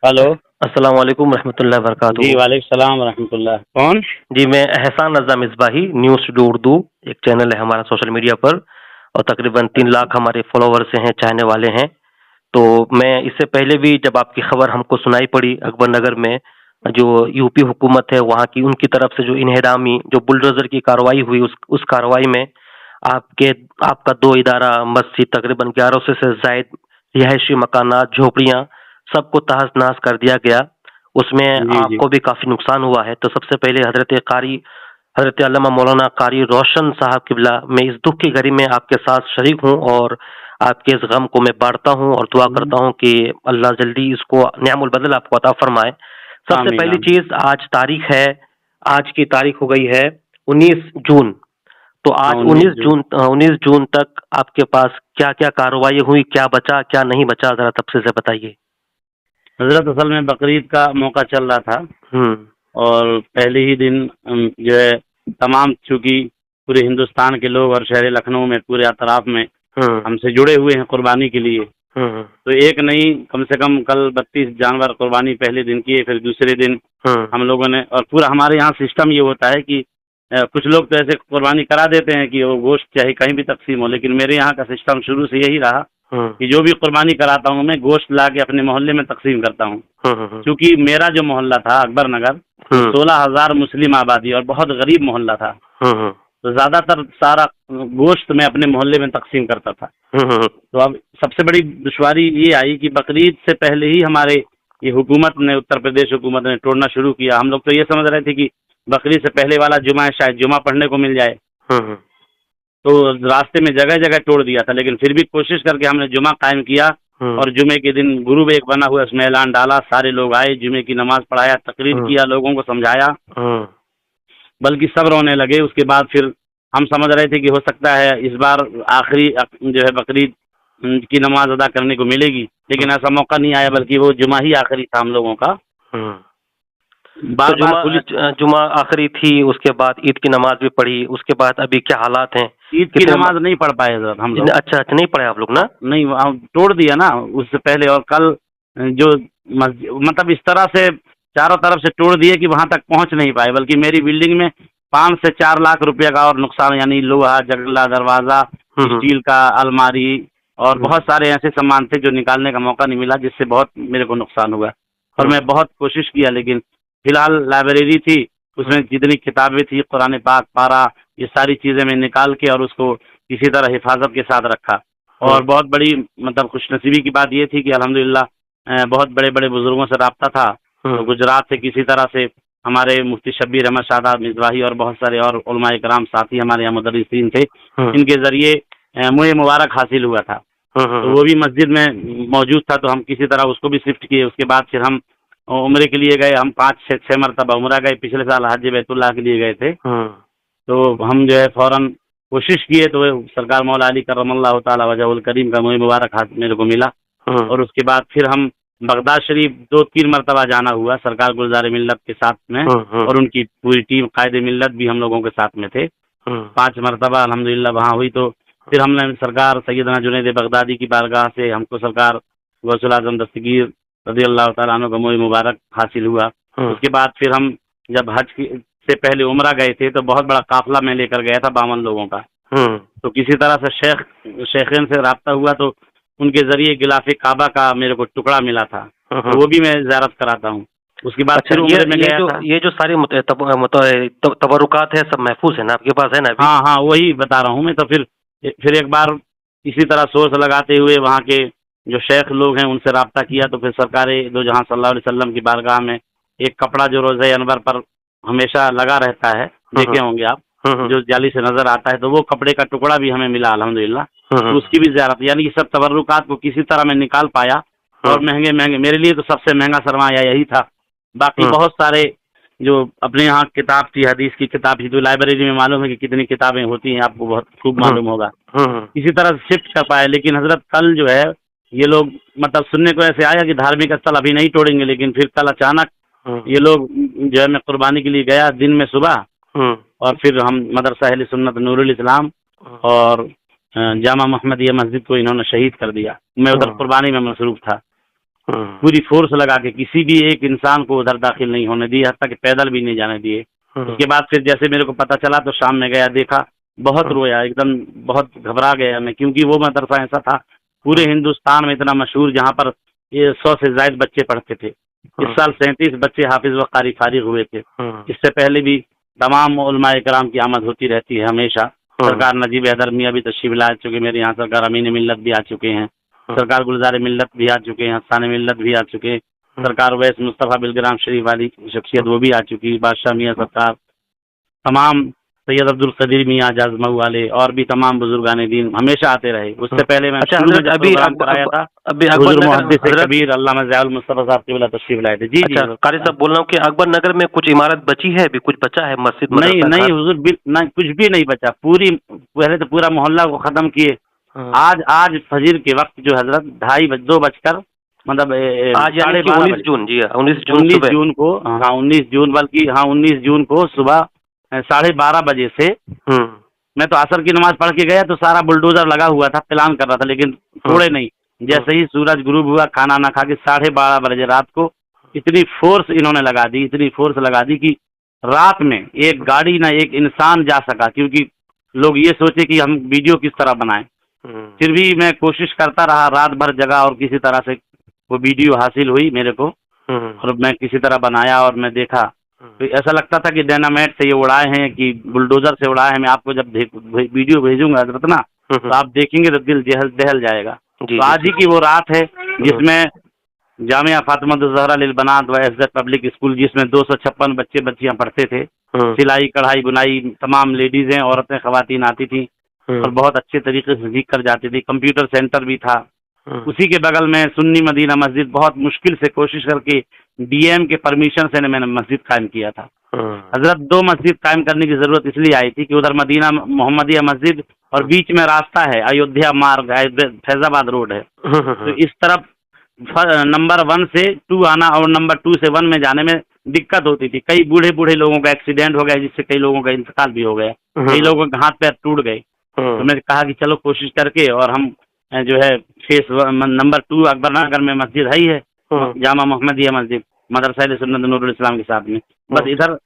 Hello. अस्सलाम वालेकुम रहमतुल्लाहि व जी, बरकातुहू। वालेकुम सलाम रहमतुल्लाह। कौन? जी, मैं एहसान रज़ा मिस्बाही, न्यूज़ टुडे उर्दू एक चैनल है हमारा सोशल मीडिया पर और तकरीबन 3 अच्छा। लाख हमारे फॉलोवर्स हैं, चाहने वाले हैं। तो मैं इससे पहले भी जब आपकी खबर हमको सुनाई पड़ी अकबर नगर में जो यूपी हुकूमत है वहाँ की उनकी तरफ से जो इन्हेरामी जो बुलडोज़र की कार्रवाई हुई उस कार्रवाई में आपके आपका 2 इदारा मस्जिद तकरीबन 1100 से ज़ायद रिहायशी मकानात, झोपड़ियाँ सबको तहस-नहस कर दिया गया। उसमें जी, जी। आपको भी काफ़ी नुकसान हुआ है। तो सबसे पहले हज़रत अल्लामा मौलाना कारी रोशन साहब क़िबला मैं इस दुःख की घड़ी में आपके साथ शरीक हूँ और आपके इस गम को मैं बाँटता हूँ और दुआ हुँ। करता हूँ कि अल्लाह जल्दी इसको नियामुल बदल आपको अता फ़रमाए। सबसे आमीन, पहली आमीन। चीज़ आज की तारीख हो गई है 19 जून। तो हाँ, आज 19 जून। 19 जून तक आपके पास क्या-क्या कार्रवाई हुई, क्या बचा, क्या नहीं बचा ज़रा तफ़सील से बताइए? हज़रत असल में बकरीद का मौका चल रहा था हुँ। और पहले ही दिन जो है तमाम चूँकि पूरे हिंदुस्तान के लोग और शहर लखनऊ में पूरे अतराफ में हुँ। हमसे जुड़े हुए हैं कुर्बानी के लिए। हुँ, हुँ। तो एक नहीं कम से कम कल 32 जानवर कुर्बानी पहले दिन किए, फिर दूसरे दिन हुँ। हम लोगों ने और पूरा हमारे यहाँ सिस्टम ये होता है कि कुछ लोग तो ऐसे कुर्बानी करा देते हैं कि वो गोश्त चाहे कहीं भी तक़सीम हो, लेकिन मेरे यहाँ का सिस्टम शुरू से यही रहा हुँ। कि जो भी कुर्बानी कराता हूँ मैं गोश्त ला के अपने मोहल्ले में तक़सीम करता हूँ। हुँ, हुँ, हुँ। चूँकि मेरा जो मोहल्ला था अकबर नगर, वो हुँ। 16,000 मुस्लिम आबादी और बहुत गरीब मोहल्ला था। हुँ, हुँ। तो ज़्यादातर सारा गोश्त मैं अपने मोहल्ले में तक़सीम करता था। हुँ, हुँ, हुँ। तो अब सबसे बड़ी दुश्वारी ये आई कि बकरीद से पहले ही हमारे ये हुकूमत ने उत्तर प्रदेश हुकूमत ने तोड़ना शुरू किया। हम लोग तो ये समझ रहे थे कि बकरीद से पहले वाला जुमा है, शायद जुमा पढ़ने को मिल जाए। हुँ, हुँ। तो रास्ते में जगह-जगह तोड़ दिया था, लेकिन फिर भी कोशिश करके हमने जुमा कायम किया हुँ। और जुमे के दिन ग्रुप एक बना हुआ उसमें ऐलान डाला, सारे लोग आए, जुमे की नमाज़ पढ़ाया, तकरीर हुँ। किया, लोगों को समझाया, हुँ। बल्कि सब रोने लगे। उसके बाद फिर हम समझ रहे थे कि हो सकता है इस बार आखिरी जो है बकरीद की नमाज़ अदा करने को मिलेगी, हुँ। लेकिन ऐसा मौका नहीं आया बल्कि वो जुमा ही आखिरी था हम लोगों का। हुँ। तो बार-बार पुलिस जुमा आखिरी थी, उसके बाद ईद की नमाज़ भी पढ़ी, उसके बाद अभी क्या हालात हैं? ईद की कितने म नमाज़ नहीं पढ़ पाए हज़रत हम लोग। अच्छा, अच्छा नहीं पढ़े आप लोग ना? नहीं तोड़ दिया ना उससे पहले और कल जो मतलब इस तरह से चारों तरफ से तोड़ दिए कि वहाँ तक पहुँच नहीं पाए, बल्कि मेरी बिल्डिंग में 5 से 4 लाख रुपए का और नुकसान यानी लोहा, जंगला, दरवाज़ा, हुँ, हुँ। स्टील का अलमारी और हुँ। बहुत सारे ऐसे सामान थे जो निकालने का मौका नहीं मिला, जिससे बहुत मेरे को नुकसान हुआ। और हुँ। मैं बहुत कोशिश किया लेकिन फिलहाल लाइब्रेरी थी, हुँ। उसमें जितनी किताबें थी, कुरान पाक, पारा, ये सारी चीज़ें मैं निकाल के और उसको किसी तरह हिफाज़त के साथ रखा। हुँ। और बहुत बड़ी मतलब खुशनसीबी की बात ये थी कि अल्हम्दुलिल्लाह बहुत बड़े-बड़े बुज़ुर्गों से राब्ता था, तो हुँ। गुजरात से किसी तरह से हमारे मुफ्ती शब्बीर अहमद शादाब मिज़बाही और बहुत सारे और उलमाए कराम साथी हमारे यहाँ मुदर्रिसीन थे, हुँ। इनके ज़रिए मुझे मुबारक हासिल हुआ था। हुँ, हुँ, तो हुँ। वो भी मस्जिद में मौजूद था, तो हम किसी तरह उसको भी शिफ्ट किए। उसके बाद फिर हम उम्रे के लिए गए, हम 5 से 6 मरतबा उम्रा गए, पिछले साल हज बैतुल्लाह के लिए गए थे। हुँ। तो हम जो है फ़ौरन कोशिश किए तो सरकार मौला अली करमल्लाहु ताला वजहुल करीम का मुझे मुबारक हाथ मेरे को मिला हुँ। और उसके बाद फिर हम बगदाद शरीफ 2-3 मरतबा जाना हुआ सरकार गुलज़ार मिल्लत के साथ में हुँ। हुँ। और उनकी पूरी टीम कायदे मिल्लत भी हम लोगों के साथ में थे। हुँ। 5 मरतबा अल्हम्दुलिल्लाह वहाँ हुई तो फिर हमने सरकार सैयदना जुनैद बगदादी की बारगाह से हमको सरकार गौसुल आज़म दस्तगीर रज़ियल्लाहु ताला अन्हु का मुझे मुबारक हासिल हुआ। हुँ। उसके बाद फिर हम जब हज की से पहले उम्रा गए थे तो बहुत बड़ा काफ़िला मैं लेकर गया था 52 लोगों का। हुँ। तो किसी तरह से शेखैन से राब्ता हुआ तो उनके ज़रिए गिलाफ़े काबा का मेरे को टुकड़ा मिला था, हुँ, तो हुँ। वो भी मैं ज़ियारत कराता हूँ। उसके बाद अच्छा फिर ये उम्रे में ये गया जो था। ये जो सारी तबर्रुकात है सब महफ़ूज़ है ना आपके पास है ना अभी? हाँ, हाँ, वही बता रहा हूँ मैं तो फिर एक बार इसी तरह सोर्स लगाते हुए वहाँ के जो शेख लोग हैं उनसे राब्ता किया तो फिर सरकार-ए-दो जहाँ सल्लल्लाहु अलैहि वसल्लम की बारगाह में एक कपड़ा जो रोज़े अनवर पर हमेशा लगा रहता है, हुँ, हुँ। देखे होंगे आप, हुँ, हुँ। जो जाली से नज़र आता है, तो वो कपड़े का टुकड़ा भी हमें मिला अल्हम्दुलिल्लाह। हुँ, तो हुँ। उसकी भी ज़ियारत यानी ये सब तबर्रुकात को किसी तरह मैं निकाल पाया हुँ। और महँगे-महँगे मेरे लिए तो सबसे महँगा सरमाया यही था। बाकी हुँ। बहुत सारे जो अपने यहाँ किताब थी, हदीस की किताब थी, तो लाइब्रेरी में मालूम है कि कितनी किताबें होती हैं, आपको बहुत खूब हुँ। मालूम होगा। हुँ, हुँ। इसी तरह से शिफ्ट कर पाए, लेकिन हज़रत कल जो है, ये लोग मतलब सुनने को ऐसे आया कि धार्मिक स्थल अभी नहीं तोड़ेंगे, लेकिन फिर कल अचानक हुँ। ये लोग जो है मैं कुर्बानी के लिए गया दिन में सुबह हुँ। और फिर हम मदरसा अहले सुन्नत नूरुल इस्लाम और जामा मोहम्मदिया मस्जिद को इन्होंने शहीद कर दिया। मैं उधर हुँ। कुर्बानी में मसरूफ़ था। पूरी फोर्स लगा के किसी भी एक इंसान को उधर दाखिल नहीं होने दिए, हत्ता कि पैदल भी नहीं जाने दिए। उसके बाद फिर जैसे मेरे को पता चला तो शाम में गया, देखा, बहुत रोया, एकदम बहुत घबरा गया मैं, क्योंकि वो मदरसा ऐसा था पूरे हिंदुस्तान में इतना मशहूर, जहाँ पर ये 100 से ज्यादा बच्चे पढ़ते थे। इस साल 37 बच्चे हाफिज व कारी फारिग हुए थे। इससे पहले भी तमाम उलमाए कराम की आमद होती रहती है हमेशा। सरकार नजीब हैदर मियां भी तशरीफ ला चुके, मेरे यहाँ सरकार अमीन मिल्लत भी आ चुके हैं, सरकार गुलजार मिल्लत भी आ चुके हैं, हसान मिल्लत भी आ चुके हैं, सरकार वैस मुस्तफ़ा बिलग्राम शरीफ वाली शख्सियत वो भी आ चुकी, बादशाह मियाँ सरकार, तमाम सैयद अब्दुल कदीर मियाँ जाजमऊ वाले और भी तमाम बुजुर्गान दीन हमेशा आते रहे। उससे पहले मैं शुरू में जब प्रोग्राम कराया था हुजूर मुहद्दिस कबीर अल्लामा ज़ियाउल मुस्तफ़ा साहब क़िबला तशरीफ लाए थे। जी जी कारी साहब, बोल रहा हूँ कि अकबर नगर में कुछ इमारत बची है, अभी कुछ बचा है मस्जिद? नहीं हुजूर, नहीं, कुछ भी नहीं बचा। पहले तो पूरा मोहल्ला को खत्म किए। आज फजर के वक्त जो हजरत 2:30 बजकर मतलब आज यानी कि 19 जून, जी 19 जून को, हाँ 19 जून, बल्कि हाँ 19 जून को सुबह 12:30 बजे से मैं तो असर की नमाज पढ़ के गया तो सारा बुलडोजर लगा हुआ था, प्लान कर रहा था, लेकिन छोड़े नहीं। जैसे ही सूरज गुरूब हुआ, खाना ना खा के 12:30 बजे रात को इतनी फोर्स इन्होंने लगा दी, इतनी फोर्स लगा दी कि रात में एक गाड़ी ना एक इंसान जा सका, क्योंकि लोग ये सोचे कि हम वीडियो किस तरह बनाएं। फिर भी मैं कोशिश करता रहा, रात भर जगा और किसी तरह से वो वीडियो हासिल हुई मेरे को, और मैं किसी तरह बनाया और मैं देखा तो ऐसा लगता था कि डायनामाइट से ये उड़ाए हैं कि बुलडोजर से उड़ाए हैं। मैं आपको जब वीडियो भेजूंगा हजरत ना, तो आप देखेंगे तो दिल दहल जाएगा। तो आज ही की वो रात है जिसमें जामिया फातिमा ज़हरा लिल बनात व एफजेड पब्लिक स्कूल, जिसमें 256 बच्चे बच्चियां पढ़ते थे, सिलाई कढ़ाई बुनाई तमाम लेडीजें औरतें खवातीन आती थी और बहुत अच्छे तरीके से सीख कर जाती थी। कंप्यूटर सेंटर भी था। उसी के बगल में सुन्नी मदीना मस्जिद, बहुत मुश्किल से कोशिश करके डीएम के परमिशन से मैंने मस्जिद कायम किया था। हजरत 2 मस्जिद कायम करने की जरूरत इसलिए आई थी कि उधर मदीना मोहम्मदिया मस्जिद और बीच में रास्ता है, अयोध्या मार्ग, फैजाबाद रोड है। तो इस तरफ नंबर 1 से 2 आना और नंबर 2 से 1 में जाने में दिक्कत होती थी। कई बूढ़े लोगों का एक्सीडेंट हो गया, जिससे कई लोगों का इंतकाल भी हो गया, कई लोगों के हाथ पैर टूट गए। तो मैंने कहा कि चलो कोशिश करके, और हम जो है फेस नंबर 2 अकबर नगर में मस्जिद है ही है, जामा मोहम्मदिया मस्जिद मदरसा सुन्नत नूरुल इस्लाम के साथ में, बस इधर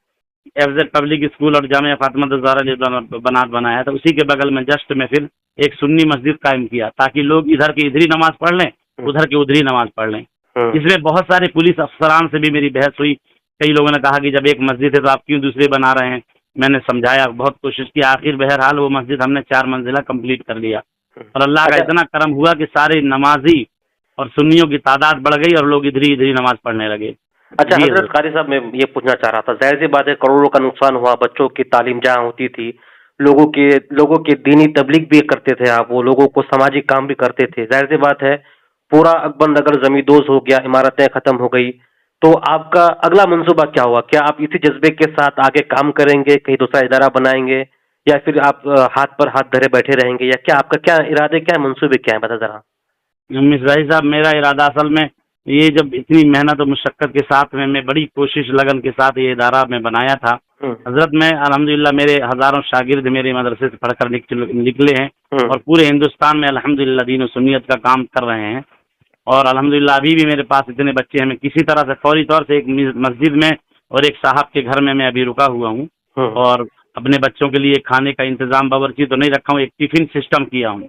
एफजेड पब्लिक स्कूल और जामिया फातिमा ज़हरा बनात बनाया था। उसी के बगल में जस्ट में फिर एक सुन्नी मस्जिद कायम किया, ताकि लोग इधर की इधर ही नमाज पढ़ लें, उधर की उधर ही नमाज पढ़ लें। इसमें बहुत सारे पुलिस अफसरान से भी मेरी बहस हुई। कई लोगों ने कहा कि जब एक मस्जिद है तो आप क्यों दूसरे बना रहे हैं। मैंने समझाया, बहुत कोशिश की, आखिर बहरहाल वो मस्जिद हमने 4 मंजिला कंप्लीट कर लिया। और अल्लाह का इतना करम हुआ कि सारे नमाजी और सुन्नियों की तादाद बढ़ गई और लोग इधर ही नमाज पढ़ने लगे। अच्छा हजरत कारी साहब, मैं ये पूछना चाह रहा था, जाहिर सी बात है करोड़ों का नुकसान हुआ, बच्चों की तालीम जहाँ होती थी, लोगों के दीनी तबलीग भी करते थे आप, वो लोगों को सामाजिक काम भी करते थे, जाहिर सी बात है पूरा अकबर नगर जमींदोज हो गया, इमारतें खत्म हो गई, तो आपका अगला मंसूबा क्या हुआ? क्या आप इसी जज्बे के साथ आगे काम करेंगे, कहीं दूसरा इदारा बनाएंगे, या फिर आप हाथ पर हाथ धरे बैठे रहेंगे, या क्या आपका क्या इरादे, क्या मंसूबे क्या है, बता जरा। मिसराई साहब, मेरा इरादा असल में ये, जब इतनी मेहनत और मुशक्कत के साथ में मैं बड़ी कोशिश लगन के साथ ये इदारा में बनाया था हजरत, मैं अल्हम्दुलिल्लाह मेरे हजारों शागिर्द मेरे मदरसे से पढ़कर निकले हैं और पूरे हिंदुस्तान में अल्हम्दुलिल्लाह दीन और सुन्नियत का काम कर रहे हैं। और अल्हम्दुलिल्लाह अभी भी मेरे पास इतने बच्चे हैं, मैं किसी तरह से फौरी तौर से एक मस्जिद में और एक साहब के घर में मैं अभी रुका हुआ हूँ, और अपने बच्चों के लिए खाने का इंतजाम बावर्ची तो नहीं रखा हूँ, एक टिफिन सिस्टम किया हूँ।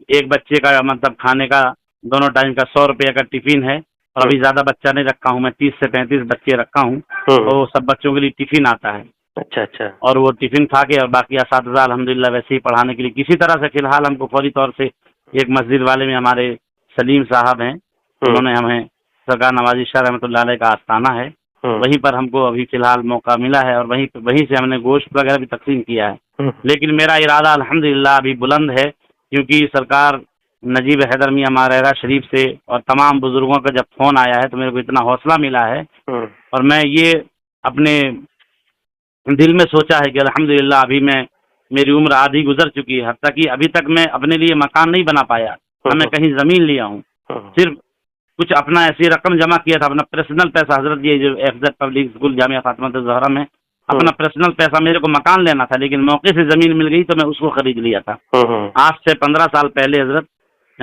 एक बच्चे का मतलब खाने का दोनों टाइम का 100 रुपये का टिफिन है, और अभी ज्यादा बच्चा नहीं रखा हूँ मैं, 30 से 35 बच्चे रखा हूँ, तो सब बच्चों के लिए टिफिन आता है। अच्छा। और वो टिफिन खा के, और बाकी असातिज़ा अल्हम्दुलिल्लाह वैसे ही पढ़ाने के लिए किसी तरह से फिलहाल हमको फौरी तौर से एक मस्जिद वाले में हमारे सलीम साहब हैं, उन्होंने हमें सरकार नवाजी शाह रहमतुल्लाह अलैह का आस्थाना है, वहीं पर हमको अभी फिलहाल मौका मिला है, और वहीं से हमने गोश्त वगैरह भी तकसीम किया है। लेकिन मेरा इरादा अल्हम्दुलिल्लाह अभी बुलंद है, क्योंकि सरकार नजीब हैदर मियां मारेरा शरीफ से और तमाम बुजुर्गों का जब फोन आया है तो मेरे को इतना हौसला मिला है, और मैं ये अपने दिल में सोचा है कि अल्हम्दुलिल्लाह अभी मेरी उम्र आधी गुजर चुकी है, हत्ता कि अभी तक मैं अपने लिए मकान नहीं बना पाया, न मैं कहीं जमीन लिया हूँ, सिर्फ कुछ अपना ऐसी रकम जमा किया था, अपना पर्सनल पैसा। हजरत ये जो FZ public school Jamia Fatima Zahra में अपना पर्सनल पैसा, मेरे को मकान लेना था, लेकिन मौके से जमीन मिल गई तो मैं उसको खरीद लिया था। आज से 15 साल पहले हजरत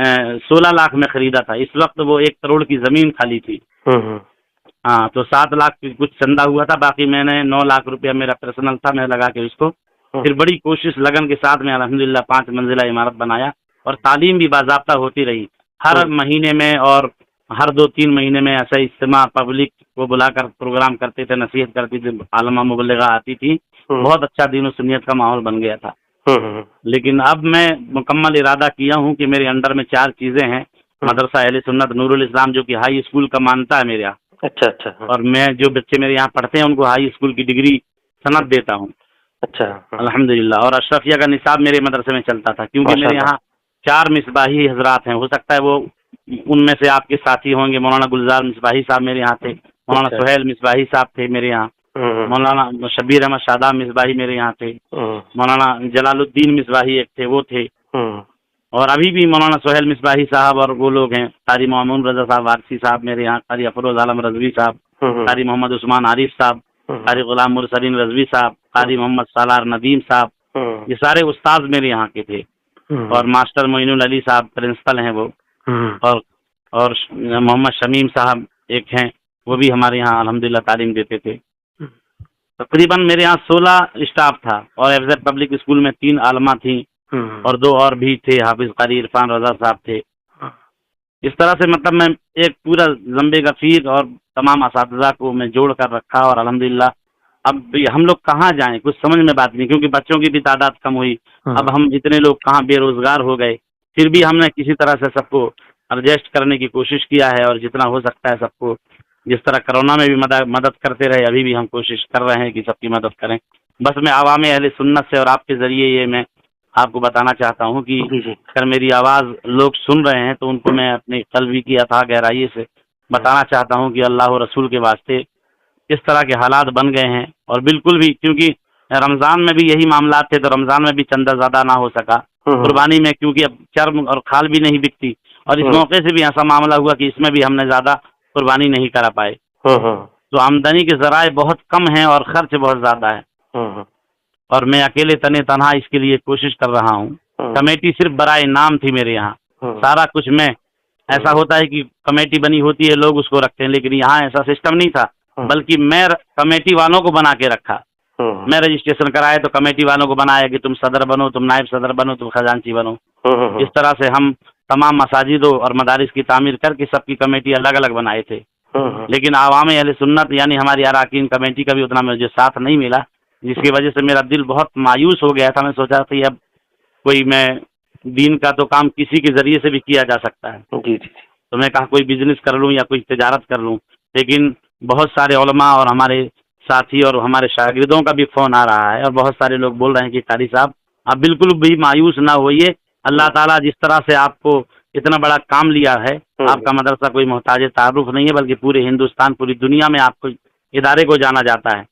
16 लाख में खरीदा था। इस वक्त वो 1 करोड़ की जमीन खाली थी। हाँ, तो 7 लाख की कुछ चंदा हुआ था, बाकी मैंने 9 लाख रुपया मेरा पर्सनल था, मैं लगा के उसको फिर बड़ी कोशिश लगन के साथ में अल्हम्दुलिल्लाह 5 मंजिला इमारत बनाया और तालीम भी बाज़ाब्ता होती रही। हर महीने में और हर 2-3 महीने में ऐसा इज्तिमा पब्लिक को बुलाकर प्रोग्राम करते थे, नसीहत करती थी, आलमा मुबल्लिगा आती थी। बहुत अच्छा दीन और सुन्नियत का माहौल बन गया था। लेकिन अब मैं मुकम्मल इरादा किया हूँ कि मेरे अंडर में 4 चीज़ें हैं। मदरसा अहले सुन्नत नूरुल इस्लाम, जो कि हाई स्कूल का मानता है मेरे यहाँ। अच्छा। और मैं जो बच्चे मेरे यहाँ पढ़ते हैं उनको हाई स्कूल की डिग्री सनद देता हूँ। अच्छा। अल्हम्दुलिल्लाह। और अशरफिया का निसाब मेरे मदरसे में चलता था, क्योंकि मेरे माशाअल्लाह। यहाँ 4 मिसबाही हजरात हैं। हो सकता है वो उनमें से आपके साथी होंगे। मौलाना गुलजार मिसबाही साहब मेरे यहाँ थे, मौलाना अच्छा। सुहेल मिसबाही साहब थे मेरे यहाँ, मौलाना शबीर अहमद शादाब मिसबाही मेरे यहाँ थे, मौलाना जलालुद्दीन मिसबाही एक थे, वो थे। और अभी भी मौलाना सुहेल मिसबाही साहब और वो लोग हैं, कारी मामून रजा साहब वारसी साहब मेरे यहाँ, कारी अफरोज आलम रजवी साहब, कारी मोहम्मद उस्मान आरिफ साहब, कारी गुलाम मुरसलीन रजवी साहब, कारी मोहम्मद सालार नदीम साहब, ये सारे उस्ताद मेरे यहाँ के थे। और मास्टर मोइनुल अली साहब प्रिंसिपल हैं वो। और मोहम्मद शमीम साहब एक हैं, वो भी हमारे यहाँ अल्हम्दुलिल्लाह तालीम देते थे। तकरीबन मेरे यहाँ 16 स्टाफ था और एफजेड पब्लिक स्कूल में 3 आलमा थी और 2 और भी थे, हाफिज कारी इरफान रजा साहब थे। इस तरह से मतलब मैं एक पूरा ज़म्बे गफीर और तमाम असातिज़ा को मैं जोड़ कर रखा और अल्हम्दुलिल्लाह अब हम लोग कहाँ जाएं, कुछ समझ में बात नहीं, क्योंकि बच्चों की भी तादाद कम हुई। अब हम इतने लोग कहाँ बेरोजगार हो गए, फिर भी हमने किसी तरह से सबको एडजस्ट करने की कोशिश किया है और जितना हो सकता है सबको, जिस तरह कोरोना में भी मदद करते रहे, अभी भी हम कोशिश कर रहे हैं कि सबकी मदद करें। बस मैं आवाम अहले सुन्नत से और आपके ज़रिए ये मैं आपको बताना चाहता हूँ कि अगर मेरी आवाज़ लोग सुन रहे हैं तो उनको मैं अपनी क़ल्बी की अथाह गहराई से बताना चाहता हूँ कि अल्लाह और रसूल के वास्ते इस तरह के हालात बन गए हैं। और बिल्कुल भी, क्योंकि रमज़ान में भी यही मामला थे तो रमज़ान में भी चंदा ज़्यादा ना हो सका, कुर्बानी में क्योंकि अब चर्म और खाल भी नहीं बिकती, और इस मौके से भी ऐसा मामला हुआ कि इसमें भी हमने ज़्यादा कुर्बानी नहीं करा पाए। तो आमदनी के ज़राए बहुत कम हैं और ख़र्च बहुत ज़्यादा है। और मैं अकेले तने तनहा इसके लिए कोशिश कर रहा हूँ। कमेटी सिर्फ बराए नाम थी मेरे यहाँ, सारा कुछ मैं, ऐसा होता है कि कमेटी बनी होती है, लोग उसको रखते हैं, लेकिन यहाँ ऐसा सिस्टम नहीं था, बल्कि मैं कमेटी वालों को बना के रखा। मैं रजिस्ट्रेशन कराया तो कमेटी वालों को बनाया कि तुम सदर बनो, तुम नायब सदर बनो, तुम खजांची बनो। इस तरह से हम तमाम मसाजिदों और मदारिस की तामीर करके सबकी कमेटी अलग अलग बनाए थे। लेकिन आवाम अहले सुन्नत यानी हमारी अराकीन कमेटी का भी उतना मुझे साथ नहीं मिला, जिसकी वजह से मेरा दिल बहुत मायूस हो गया था। मैं सोचा था अब कोई मैं दीन का तो काम किसी के ज़रिए से भी किया जा सकता है, तो मैं कहा कोई बिजनेस कर लूँ या कोई तिजारत कर लूँ। लेकिन बहुत सारे उलमा और हमारे साथी और हमारे शागिर्दों का भी फ़ोन आ रहा है और बहुत सारे लोग बोल रहे हैं कि कारी साहब आप बिल्कुल भी मायूस ना होइए, अल्लाह ताला जिस तरह से आपको इतना बड़ा काम लिया है, आपका मदरसा कोई मोहताज तारुफ नहीं है, बल्कि पूरे हिंदुस्तान, पूरी दुनिया में आपको इदारे को जाना जाता है।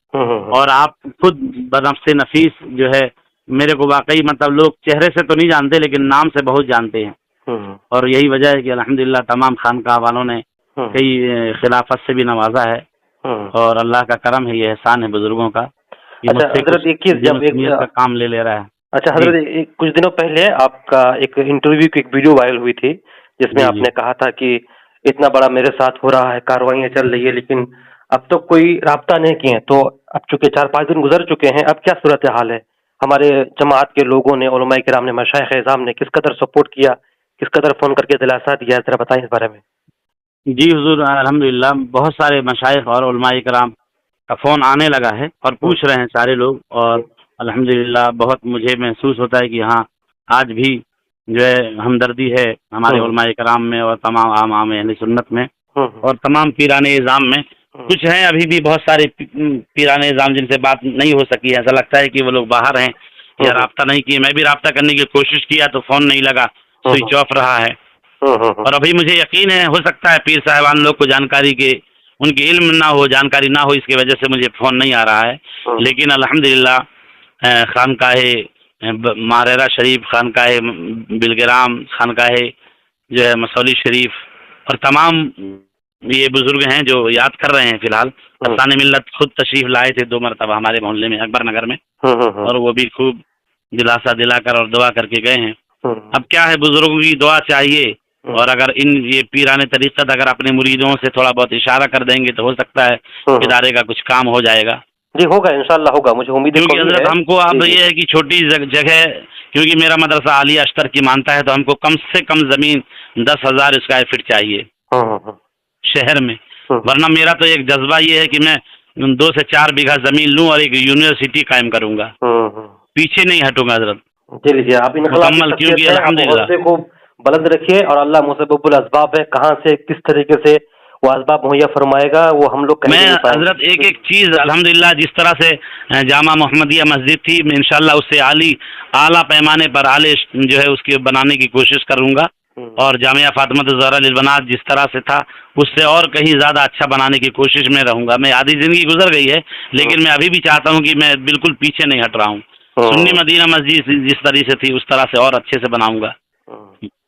और आप खुद बनफ्से नफीस जो है, मेरे को वाकई मतलब लोग चेहरे से तो नहीं जानते लेकिन नाम से बहुत जानते हैं। और यही वजह है कि अल्हम्दुलिल्लाह तमाम खानकाह वालों ने कई खिलाफत से भी नवाजा है और अल्लाह का करम है, ये एहसान है बुजुर्गों का। अच्छा हजरत, देखिए जब एक का काम ले रहा है। अच्छा हजरत, कुछ दिनों पहले आपका एक इंटरव्यू की एक वीडियो वायरल हुई थी, जिसमें आपने कहा था कि इतना बड़ा मेरे साथ हो रहा है, कार्रवाइयाँ चल रही है, लेकिन अब तो कोई राब्ता नहीं किए। तो अब चूंकि 4-5 दिन गुजर चुके हैं, अब क्या सूरत हाल है? हमारे जमात के लोगों ने, उलमाए किराम ने, मशाइख इज़ाम ने किस कदर सपोर्ट किया, किस कदर फ़ोन करके दिलासा दिया, जरा बताएं इस बारे में। जी हुजूर, अल्हम्दुलिल्लाह बहुत सारे मशाइख और उलमाए किराम का फ़ोन आने लगा है और पूछ रहे हैं सारे लोग, और अल्हम्दुलिल्लाह बहुत मुझे महसूस होता है कि हाँ, आज भी जो है हमदर्दी है हमारे उलमाए किराम में और तमाम आवाम अहले सुन्नत में और तमाम पीराने इज़ाम में। कुछ हैं अभी भी बहुत सारे पीराने इज़ाम जिनसे बात नहीं हो सकी है, ऐसा लगता है कि वो लोग बाहर हैं या राब्ता नहीं किए। मैं भी राब्ता करने की कोशिश किया तो फ़ोन नहीं लगा, स्विच ऑफ रहा है। और अभी मुझे यकीन है, हो सकता है पीर साहिबान लोग को जानकारी के, उनकी इल्म ना हो, जानकारी ना हो, इसकी वजह से मुझे फ़ोन नहीं आ रहा है। लेकिन अल्हम्दुलिल्लाह खानकाहे मारेरा शरीफ, खानकाहे बिलग्राम, खानकाहे जो है मसौली शरीफ और तमाम ये बुजुर्ग हैं जो याद कर रहे हैं। फिलहाल अफसाने मिल्लत खुद तशरीफ़ लाए थे 2 मरतबा हमारे मोहल्ले में, अकबर नगर में, और वो भी खूब दिलासा दिलाकर और दुआ करके गए हैं। अब क्या है, बुजुर्गों की दुआ चाहिए, और अगर ये पीराने तरीक़त अगर अपने मुरीदों से थोड़ा बहुत इशारा कर देंगे तो हो सकता है इदारे का कुछ काम हो जाएगा। जी होगा, इंशाल्लाह होगा, मुझे उम्मीद है। क्योंकि हजरत हमको अब ये है कि छोटी जगह, क्योंकि मेरा मदरसा आलिया अस्तर की मानता है, तो हमको कम से कम ज़मीन 10,000 स्क्वायर फीट चाहिए शहर में। वरना मेरा तो एक जज्बा ये है कि मैं 2 से 4 बीघा ज़मीन लूँ और एक यूनिवर्सिटी कायम करूँगा, पीछे नहीं हटूंगा हजरत। जी लीजिए, आप मुकम्मल, क्योंकि अल्हम्दुलिल्लाह को बुलंद रखिए और अल्लाह मुसब्बिबुल असबाब है, कहाँ से किस तरीके से वो असबाब मुहैया फरमाएगा वो हम लोग मैं हजरत एक एक चीज़ अल्हम्दुलिल्लाह, जिस तरह से जामा मोहम्मदिया मस्जिद थी, मैं इंशाल्लाह उससे आला पैमाने पर आले जो है उसके बनाने की कोशिश करूँगा, और जामिया फातिमा ज़हरा लिल बनात जिस तरह से था उससे और कहीं ज़्यादा अच्छा बनाने की कोशिश में रहूँगा। मैं आधी ज़िंदगी गुजर गई है, लेकिन मैं अभी भी चाहता हूँ कि मैं बिल्कुल पीछे नहीं हट रहा हूँ। सुन्नी मदीना मस्जिद जिस तरह से थी उस तरह से और अच्छे से बनाऊँगा।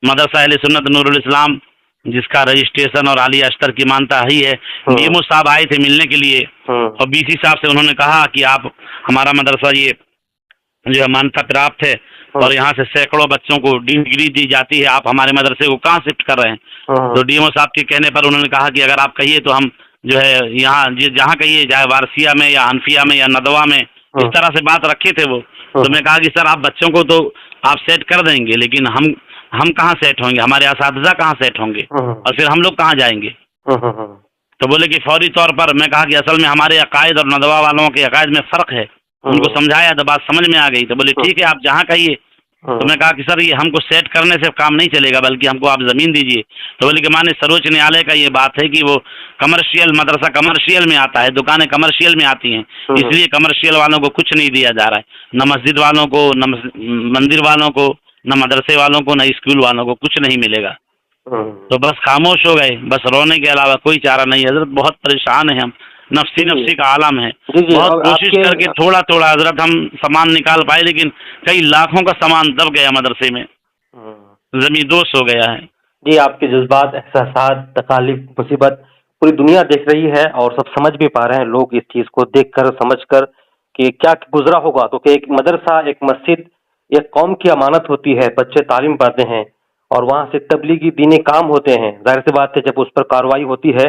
मदरसा अहले सुन्नत नूरुल इस्लाम, जिसका रजिस्ट्रेशन और आलिया अस्तर की मानता ही है, डीएमओ साहब आए थे मिलने के लिए, और बीसी साहब से उन्होंने कहा कि आप हमारा मदरसा ये जो मान्यता प्राप्त है और यहाँ से सैकड़ों बच्चों को डिग्री दी जाती है, आप हमारे मदरसे को कहाँ शिफ्ट कर रहे हैं। तो डीएमओ साहब के कहने पर उन्होंने कहा कि अगर आप कहिए तो हम जो है यहाँ जहाँ कहिए, चाहे वारसिया में या हनफिया में या नदवा में, इस तरह से बात रखे थे वो। तो मैं कहा कि सर आप बच्चों को तो आप सेट कर देंगे, लेकिन हम कहाँ सेट होंगे, हमारे असातिज़ा कहाँ सेट होंगे, और फिर हम लोग कहाँ जाएंगे। तो बोले कि फौरी तौर पर, मैं कहा कि असल में हमारे अकायद और नदवा वालों के अकायद में फ़र्क है। उनको समझाया तो बात समझ में आ गई, तो बोले ठीक है आप जहाँ कहिए। तो मैं कहा कि सर ये हमको सेट करने से काम नहीं चलेगा, बल्कि हमको आप ज़मीन दीजिए। तो बोले कि माने सर्वोच्च न्यायालय का ये बात है कि वो कमर्शियल मदरसा कमर्शियल में आता है, दुकानें कमर्शियल में आती हैं, इसलिए कमर्शियल वालों को कुछ नहीं दिया जा रहा है, न मस्जिद वालों को, न मंदिर वालों को, न मदरसे वालों को, न स्कूल वालों को, कुछ नहीं मिलेगा। तो बस खामोश हो गए, बस रोने के अलावा कोई चारा नहीं। हजरत बहुत परेशान है हम, नफसी का आलम है। बहुत कोशिश करके थोड़ा थोड़ा हजरत हम सामान निकाल पाए, लेकिन कई लाखों का सामान दब गया मदरसे में, ज़मींदोज़ हो गया है। जी, आपके जज्बात, एहसासात, तकालीफ, मुसीबत पूरी दुनिया देख रही है और सब समझ भी पा रहे हैं लोग इस चीज़ को देखकर, समझकर कि क्या गुजरा होगा। तो कि एक मदरसा, एक मस्जिद एक कौम की अमानत होती है, बच्चे तालीम पढ़ते हैं और वहाँ से तबलीगी दीनी काम होते हैं। जाहिर सी बात है जब उस पर कार्रवाई होती है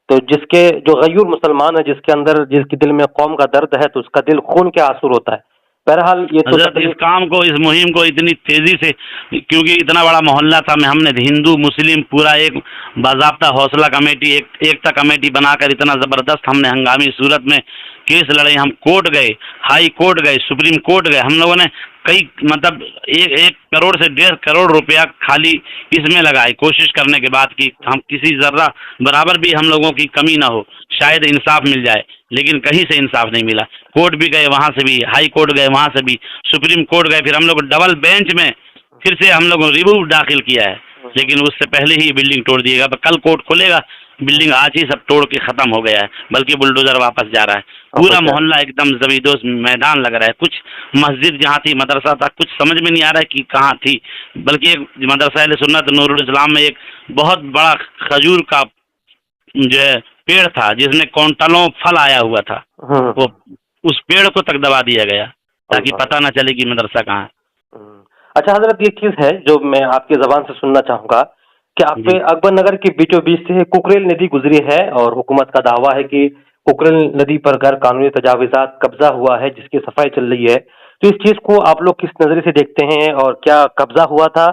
तो जिसके जो गयूर मुसलमान है, जिसके अंदर, जिसके दिल में कौम का दर्द है, तो उसका दिल खून के आंसू होता है। बहरहाल ये तो इस काम को, इस मुहिम को इतनी तेजी से, क्योंकि इतना बड़ा मोहल्ला था, में हमने हिंदू मुस्लिम पूरा एक बाज़ाब्ता हौसला कमेटी, एकता कमेटी बनाकर इतना ज़बरदस्त हमने हंगामी सूरत में केस लड़े। हम कोर्ट गए, हाई कोर्ट गए, सुप्रीम कोर्ट गए। हम लोगों ने कई मतलब 1 करोड़ से 1.5 करोड़ रुपया खाली इसमें लगाए, कोशिश करने के बाद कि हम किसी ज़र्रा बराबर भी हम लोगों की कमी ना हो, शायद इंसाफ मिल जाए, लेकिन कहीं से इंसाफ नहीं मिला। कोर्ट भी गए, वहाँ से भी, हाई कोर्ट गए, वहाँ से भी, सुप्रीम कोर्ट गए, फिर हम लोग डबल बेंच में फिर से हम लोगों रिव्यू दाखिल किया है, लेकिन उससे पहले ही बिल्डिंग तोड़ दिएगा। कल कोर्ट खुलेगा, बिल्डिंग आज ही सब तोड़ के ख़त्म हो गया है, बल्कि बुलडोज़र वापस जा रहा है। पूरा मोहल्ला एकदम ज़मींदोज़ मैदान लग रहा है। कुछ मस्जिद जहाँ थी, मदरसा था, कुछ समझ में नहीं आ रहा है कि कहाँ थी। बल्कि एक मदरसा अहले सुन्नत नूरुल इस्लाम में एक बहुत बड़ा खजूर का जो है पेड़ था, जिसमें क्विंटलों फल आया हुआ था, वो उस पेड़ को तक दबा दिया गया ताकि पता ना चले कि मदरसा कहाँ है। अच्छा हजरत, ये चीज़ है जो मैं आपकी ज़बान से सुनना चाहूँगा कि आपके अकबर नगर के बीचों बीच से कुकरेल नदी गुजरी है और हुकूमत का दावा है कि कुकरेल नदी पर गैर कानूनी तजावीज़ात कब्जा हुआ है, जिसकी सफाई चल रही है। तो इस चीज़ को आप लोग किस नज़रिए से देखते हैं और क्या कब्जा हुआ था?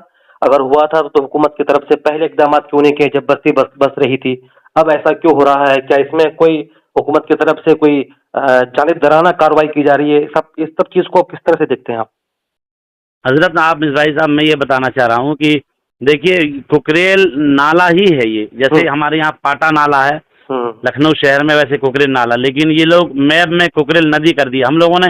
अगर हुआ था तो हुकूमत की तरफ से पहले इकदाम क्यों नहीं किए जब बस्ती बस रही थी? अब ऐसा क्यों हो रहा है? क्या इसमें कोई हुकूमत की तरफ से कोई जानिबदाराना कार्रवाई की जा रही है? इस सब चीज़ को किस तरह से देखते हैं आप? हजरत आप मिसबाही साहब, मैं ये बताना चाह रहा हूँ कि देखिए, कुकरेल नाला ही है ये, जैसे हमारे यहाँ पाटा नाला है लखनऊ शहर में, वैसे कुकरेल नाला, लेकिन ये लोग मैप में कुकरेल नदी कर दिया। हम लोगों ने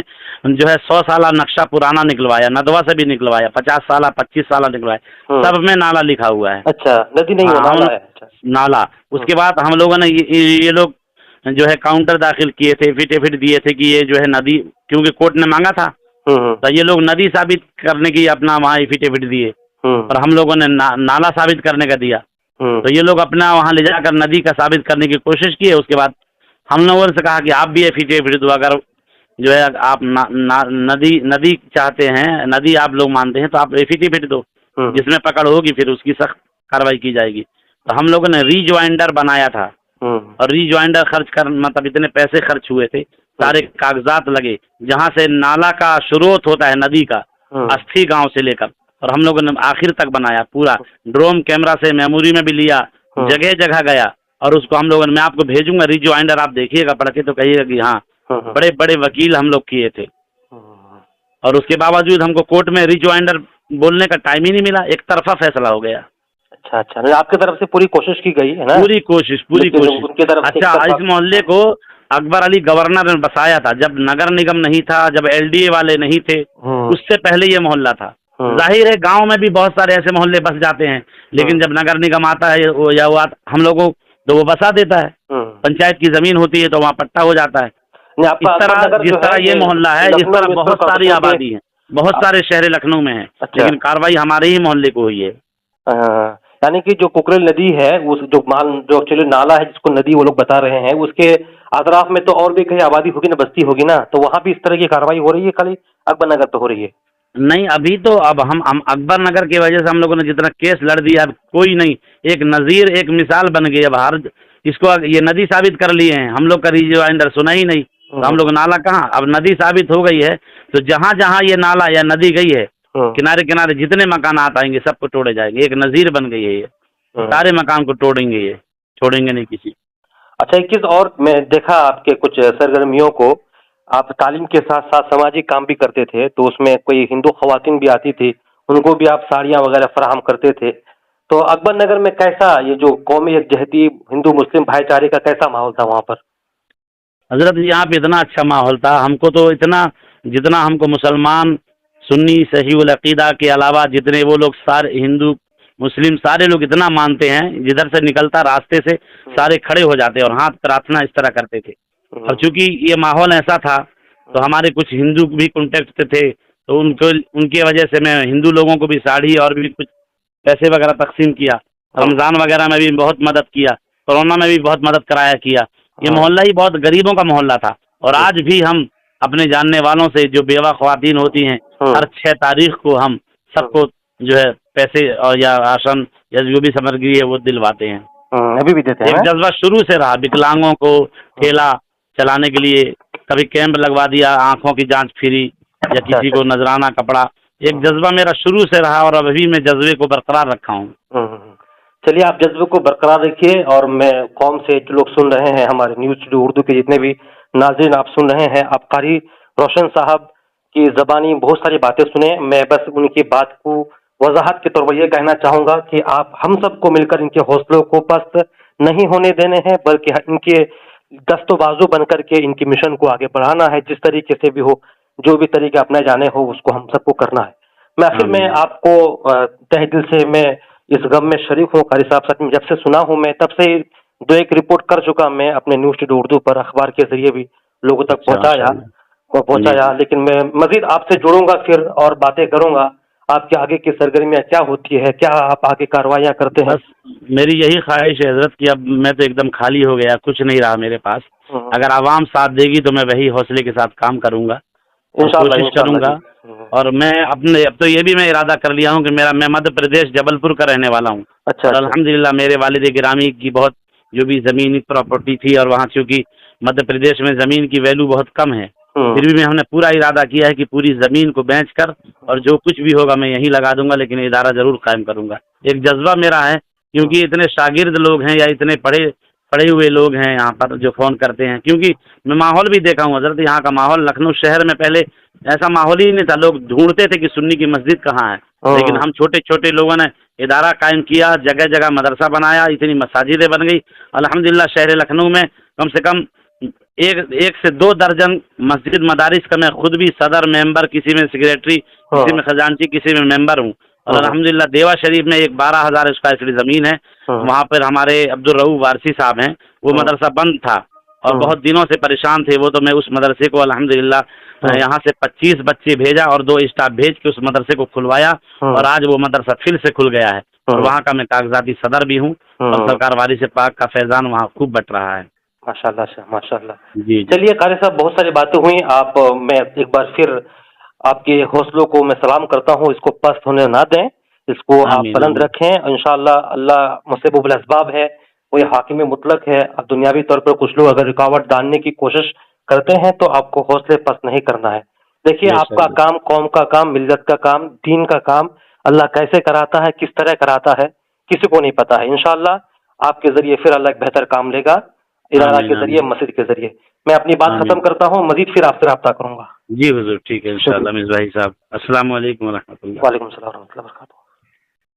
जो है 100 साला नक्शा पुराना निकलवाया, नदवा से भी निकलवाया, 50 साला 25 साला निकलवाया, सब में नाला लिखा हुआ है। अच्छा, नदी नहीं, नाला है। अच्छा, नाला। उसके बाद हम लोगों ने ये लोग जो है काउंटर दाखिल किए थे, एफिडेविट दिए थे कि ये जो है नदी, क्योंकि कोर्ट ने मांगा था, तो ये लोग नदी साबित करने की अपना वहाँ एफिडेविट दिए, और हम लोगों ने नाला साबित करने का दिया। तो ये लोग अपना वहाँ ले जाकर नदी का साबित करने की कोशिश किए। उसके बाद हम लोगों से कहा कि आप भी एफिडेविट दो, अगर जो है आप नदी चाहते हैं, नदी आप लोग मानते हैं, तो आप एफिडेविट दो। जिसमें पकड़ होगी फिर उसकी सख्त कार्रवाई की जाएगी। तो हम लोगों ने रीज्वाइंडर बनाया था और रीज्वाइंडर खर्च कर मतलब इतने पैसे खर्च हुए थे, सारे कागजात लगे, जहाँ से नाला का स्रोत होता है नदी का, अस्थि गांव से लेकर, और हम लोगों ने आखिर तक बनाया पूरा। ड्रोन कैमरा से मेमोरी में भी लिया, जगह जगह गया, और उसको हम लोगों ने, मैं आपको भेजूंगा रीज्वाइंडर, आप देखिएगा पढ़ के तो कहिएगा कि हाँ, बड़े बड़े वकील हम लोग किए थे। और उसके बावजूद हमको कोर्ट में रीज्वाइंडर बोलने का टाइम ही नहीं मिला, एक तरफा फैसला हो गया। अच्छा अच्छा, नहीं आपकी तरफ से पूरी कोशिश की गई है ना? पूरी कोशिश उनकी तरफ से अच्छा, इस मोहल्ले को अकबर अली गवर्नर ने बसाया था, जब नगर निगम नहीं था, जब एलडीए वाले नहीं थे, उससे पहले ये मोहल्ला था। जाहिर है गांव में भी बहुत सारे ऐसे मोहल्ले बस जाते हैं, लेकिन जब नगर निगम आता है या वो हम लोगों तो वो बसा देता है। पंचायत की जमीन होती है तो वहाँ पट्टा हो जाता है। इस तरह जिस तरह ये मोहल्ला है, इस तरह बहुत सारी आबादी है, बहुत सारे शहर लखनऊ में है। लेकिन कार्रवाई हमारे ही मोहल्ले को हुई है। यानी कि जो कुकरेल नदी है, उस जो एक्चुअली नाला है जिसको नदी वो लोग बता रहे हैं, उसके अतराफ में तो और भी कहीं आबादी होगी ना, बस्ती होगी ना, तो वहाँ भी इस तरह की कार्रवाई हो रही है, खाली अकबर नगर पे हो रही है? नहीं, अभी तो अब हम अकबर नगर की वजह से हम लोगों ने जितना केस लड़ दिया, अब कोई नहीं, एक नज़ीर, एक मिसाल बन गई। अब हर इसको ये नदी साबित कर लिए हैं, हम लोग का रीज्वाइंडर सुना ही नहीं, तो हम लोग नाला कहाँ, अब नदी साबित हो गई है, तो जहाँ जहाँ ये नाला या नदी गई है, किनारे किनारे जितने मकानात आएंगे सबको तोड़े जाएंगे। एक नज़ीर बन गई है ये, सारे मकान को तोड़ेंगे, ये छोड़ेंगे नहीं किसी। अच्छा, एक चीज और मैं देखा आपके कुछ सरगर्मियों को, आप तालीम के साथ साथ सामाजिक काम भी करते थे, तो उसमें कोई हिंदू खवातीन भी आती थी, उनको भी आप साड़ियाँ वगैरह फराहम करते थे। तो अकबर नगर में कैसा ये जो कौमी यकजहती हिंदू मुस्लिम भाईचारे का कैसा माहौल था वहाँ पर? हजरत यहाँ पे इतना अच्छा माहौल था, हमको तो इतना, जितना हमको मुसलमान सुन्नी सही उल अकीदा के अलावा जितने वो लोग सारे हिंदू मुस्लिम सारे लोग इतना मानते हैं, जिधर से निकलता रास्ते से सारे खड़े हो जाते और हाथ प्रार्थना इस तरह करते थे। और चूंकि ये माहौल ऐसा था, तो हमारे कुछ हिंदू भी कॉन्टेक्ट थे, तो उनकी वजह से मैं हिंदू लोगों को भी साड़ी और भी कुछ पैसे वगैरह तकसीम किया। रमज़ान वगैरह में भी बहुत मदद किया, कोरोना में भी बहुत मदद कराया किया। ये मोहल्ला ही बहुत गरीबों का मोहल्ला था। और आज भी हम अपने जानने वालों से, जो बेवा ख्वातीन होती हैं, हर 6 तारीख को हम सबको जो है पैसे और या राशन या जो भी सामग्री है वो दिलवाते हैं। अभी भी देते हैं? एक जज्बा शुरू से रहा, विकलांगों को ठेला चलाने के लिए कभी कैंप लगवा दिया, आंखों की जांच फ्री, या किसी को नजराना कपड़ा, एक जज्बा मेरा शुरू से रहा और अभी मैं जज्बे को बरकरार रखा हूँ। चलिए, आप जज्बे को बरकरार रखिए। और मैं कौम से जो लोग सुन रहे हैं, हमारे न्यूज़ स्टूडियो उर्दू के जितने भी नाज़रीन आप सुन रहे हैं, आप कारी रोशन साहब की ज़बानी बहुत सारी बातें सुने। मैं बस उनकी बात को वजाहत के तौर पर यह कहना चाहूँगा कि आप हम सबको मिलकर इनके हौसलों को पस्त नहीं होने देने हैं, बल्कि इनके दस्तो बाजू बनकर के इनकी मिशन को आगे बढ़ाना है। जिस तरीके से भी हो, जो भी तरीके अपनाए जाने हो, उसको हम सबको करना है। मैं आखिर में आपको तहे दिल से मैं इस गम में शरीक हूँ कारी साहब। सच में जब से सुना हूँ मैं, तब से 2-1 रिपोर्ट कर चुका मैं अपने न्यूज़ स्टूडियो उर्दू पर, अखबार के जरिए भी लोगों तक पहुँचाया। लेकिन मैं मजीद आपसे जुड़ूंगा फिर और बातें करूंगा। आपके आगे की सरगर्मियाँ क्या होती है, क्या आप आगे कार्रवाइयाँ करते हैं? बस मेरी यही ख्वाहिश है हजरत कि अब मैं तो एकदम खाली हो गया, कुछ नहीं रहा मेरे पास। अगर आवाम साथ देगी तो मैं वही हौसले के साथ काम करूंगा, कोशिश करूंगा। और मैं अपने अब तो ये भी मैं इरादा कर लिया हूँ कि मैं मध्य प्रदेश जबलपुर का रहने वाला हूँ। अच्छा, और अल्हम्दुलिल्लाह मेरे वालिद गिरामी की बहुत जो भी ज़मीनी प्रॉपर्टी थी, और वहाँ चूँकि मध्य प्रदेश में ज़मीन की वैल्यू बहुत कम है, फिर भी हमने पूरा इरादा किया है कि पूरी ज़मीन को बेच कर और जो कुछ भी होगा मैं यहीं लगा दूंगा, लेकिन इदारा ज़रूर कायम करूंगा। एक जज्बा मेरा है, क्योंकि इतने शागिर्द लोग हैं या इतने पढ़े हुए लोग हैं यहाँ पर जो फ़ोन करते हैं। क्योंकि मैं माहौल भी देखा हूँ हजरत, यहाँ का माहौल लखनऊ शहर में पहले ऐसा माहौल ही नहीं था। लोग ढूंढते थे कि सुन्नी की मस्जिद कहाँ है, लेकिन हम छोटे छोटे लोगों ने इदारा कायम किया, जगह जगह मदरसा बनाया, इतनी मसाजिदें बन गई। अल्हम्दुलिल्लाह शहर लखनऊ में कम से कम 1 से 2 दर्जन मस्जिद मदारिस का मैं खुद भी सदर मेंबर, किसी में सेक्रेटरी, किसी में खजांची, किसी में मेंबर हूँ। और अल्हम्दुलिल्लाह देवा शरीफ में एक 12,000 स्क्वायर फीट ज़मीन है, वहाँ पर हमारे अब्दुल रऊफ वारसी साहब हैं। वो मदरसा बंद था और बहुत दिनों से परेशान थे वो, तो मैं उस मदरसे को अल्हम्दुलिल्लाह यहाँ से 25 बच्चे भेजा और 2 स्टाफ भेज के उस मदरसे को खुलवाया, और आज वो मदरसा फिर से खुल गया है। और वहाँ का मैं कागजाती सदर भी हूँ, और सरकार वारिस पाक का फैजान वहाँ खूब बट रहा है। माशाल्लाह माशाल्लाह जी। चलिए कारी साहब, बहुत सारी बातें हुई। आप मैं एक बार फिर आपके हौसलों को मैं सलाम करता हूँ, इसको पस्त होने ना दें। इसको आप आमीन बुलंद आमीन रखें इंशाअल्लाह। अल्लाह मुसब्बिबुल असबाब है, वो हाकिम मुतलक है। अब दुनियावी तौर पर कुछ लोग अगर रुकावट डालने की कोशिश करते हैं तो आपको हौसले पस्त नहीं करना है। देखिए, बेशक आपका बेशक। काम, कौम का काम, मिल्लत का काम, दीन का काम अल्लाह कैसे कराता है, किस तरह कराता है, किसी को नहीं पता है। इंशाअल्लाह आपके जरिए फिर अल्लाह एक बेहतर काम लेगा, इदारा आमीन के जरिए, आमीन मस्जिद के जरिए। मैं अपनी बात खत्म आमीन। करता हूँ, मजीद फिर आपसे राब्ता करूंगा। जी हुजूर, ठीक है शुक्रिया। इंशाअल्लाह मिसबाही साहब। अस्सलाम वालेकुम व रहमतुल्लाह। वालेकुम सलाम व रहमतुल्लाहि व बरकातहू।